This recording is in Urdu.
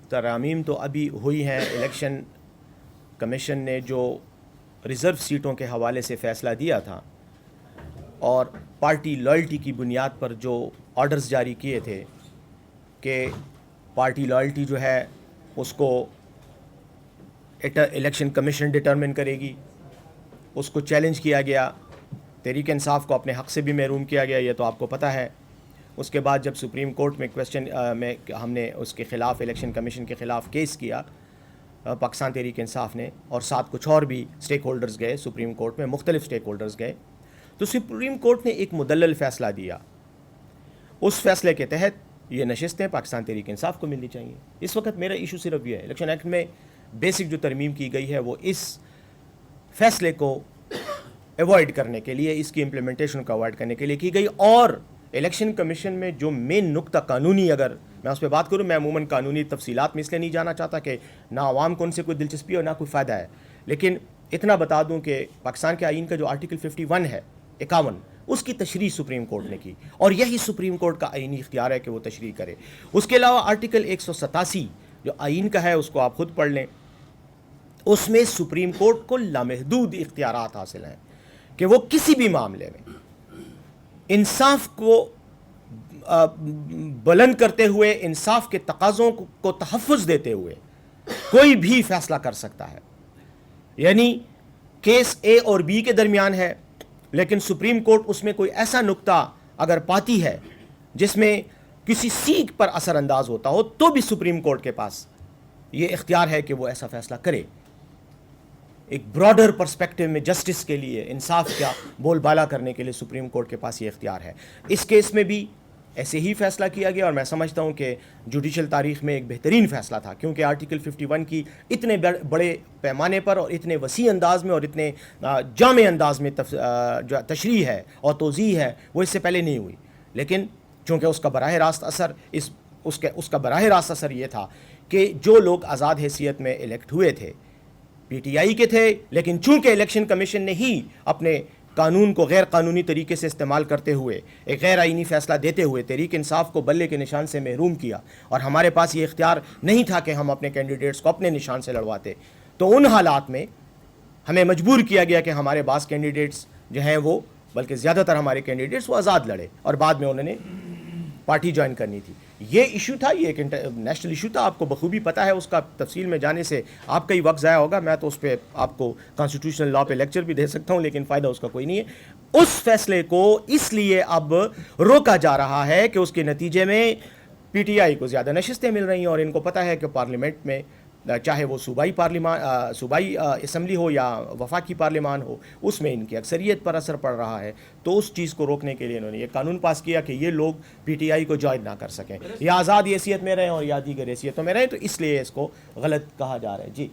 ترامیم تو ابھی ہوئی ہیں. الیکشن کمیشن نے جو ریزرو سیٹوں کے حوالے سے فیصلہ دیا تھا اور پارٹی لائلٹی کی بنیاد پر جو آرڈرز جاری کیے تھے کہ پارٹی لائلٹی جو ہے اس کو الیکشن کمیشن ڈٹرمن کرے گی، اس کو چیلنج کیا گیا. تحریک انصاف کو اپنے حق سے بھی محروم کیا گیا، یہ تو آپ کو پتہ ہے. اس کے بعد جب سپریم کورٹ میں ہم نے اس کے خلاف الیکشن کمیشن کے خلاف کیس کیا، پاکستان تحریک انصاف نے، اور ساتھ کچھ اور بھی سٹیک ہولڈرز گئے سپریم کورٹ میں، مختلف سٹیک ہولڈرز گئے، تو سپریم کورٹ نے ایک مدلل فیصلہ دیا. اس فیصلے کے تحت یہ نشستیں پاکستان تحریک انصاف کو ملنی چاہیے. اس وقت میرا ایشو صرف یہ ہے، الیکشن ایکٹ میں بیسک جو ترمیم کی گئی ہے وہ اس فیصلے کو ایوائڈ کرنے کے لیے، اس کی امپلیمنٹیشن کو ایوائڈ کرنے کے لیے کی گئی. اور الیکشن کمیشن میں جو مین نقطہ قانونی، اگر میں اس پہ بات کروں، میں عموماً قانونی تفصیلات میں اس لیے نہیں جانا چاہتا کہ نہ عوام کو ان سے کوئی دلچسپی اور نہ کوئی فائدہ ہے، لیکن اتنا بتا دوں کہ پاکستان کے آئین کا جو آرٹیکل 51 ہے، 51، اس کی تشریح سپریم کورٹ نے کی، اور یہی سپریم کورٹ کا آئینی اختیار ہے کہ وہ تشریح کرے. اس کے علاوہ آرٹیکل 187 جو آئین کا ہے، اس کو آپ خود پڑھ لیں. اس میں سپریم کورٹ کو لامحدود اختیارات حاصل ہیں کہ وہ کسی بھی معاملے میں انصاف کو بلند کرتے ہوئے، انصاف کے تقاضوں کو تحفظ دیتے ہوئے کوئی بھی فیصلہ کر سکتا ہے. یعنی کیس اے اور بی کے درمیان ہے، لیکن سپریم کورٹ اس میں کوئی ایسا نقطہ اگر پاتی ہے جس میں کسی سی پر اثر انداز ہوتا ہو، تو بھی سپریم کورٹ کے پاس یہ اختیار ہے کہ وہ ایسا فیصلہ کرے. ایک براڈر پرسپیکٹو میں جسٹس کے لیے، انصاف کا بول بالا کرنے کے لیے سپریم کورٹ کے پاس یہ اختیار ہے. اس کیس میں بھی ایسے ہی فیصلہ کیا گیا، اور میں سمجھتا ہوں کہ جوڈیشل تاریخ میں ایک بہترین فیصلہ تھا، کیونکہ آرٹیکل 51 کی اتنے بڑے پیمانے پر اور اتنے وسیع انداز میں اور اتنے جامع انداز میں جو تشریح ہے اور توضیح ہے، وہ اس سے پہلے نہیں ہوئی. لیکن چونکہ اس کا براہ راست اثر یہ تھا کہ جو لوگ آزاد حیثیت میں الیکٹ ہوئے تھے پی ٹی آئی کے تھے، لیکن چونکہ الیکشن کمیشن نے ہی اپنے قانون کو غیر قانونی طریقے سے استعمال کرتے ہوئے، ایک غیر آئینی فیصلہ دیتے ہوئے تحریک انصاف کو بلے کے نشان سے محروم کیا، اور ہمارے پاس یہ اختیار نہیں تھا کہ ہم اپنے کینڈیڈیٹس کو اپنے نشان سے لڑواتے، تو ان حالات میں ہمیں مجبور کیا گیا کہ ہمارے بعض کینڈیڈیٹس جو ہیں وہ، بلکہ زیادہ تر ہمارے کینڈیڈیٹس وہ آزاد لڑے، اور بعد میں انہوں نے پارٹی جوائن کرنی تھی. یہ ایشو تھا، یہ ایک نیشنل ایشو تھا، آپ کو بخوبی پتہ ہے. اس کا تفصیل میں جانے سے آپ کا ہی وقت ضائع ہوگا. میں تو اس پہ آپ کو کانسٹیٹیوشنل لا پہ لیکچر بھی دے سکتا ہوں، لیکن فائدہ اس کا کوئی نہیں ہے. اس فیصلے کو اس لیے اب روکا جا رہا ہے کہ اس کے نتیجے میں پی ٹی آئی کو زیادہ نشستیں مل رہی ہیں، اور ان کو پتہ ہے کہ پارلیمنٹ میں، چاہے وہ صوبائی اسمبلی ہو یا وفاقی پارلیمان ہو، اس میں ان کی اکثریت پر اثر پڑ رہا ہے. تو اس چیز کو روکنے کے لیے انہوں نے یہ قانون پاس کیا کہ یہ لوگ پی ٹی آئی کو جوائن نہ کر سکیں، یا آزاد حیثیت میں رہیں اور یا دیگر حیثیتوں میں رہیں. تو اس لیے اس کو غلط کہا جا رہا ہے. جی.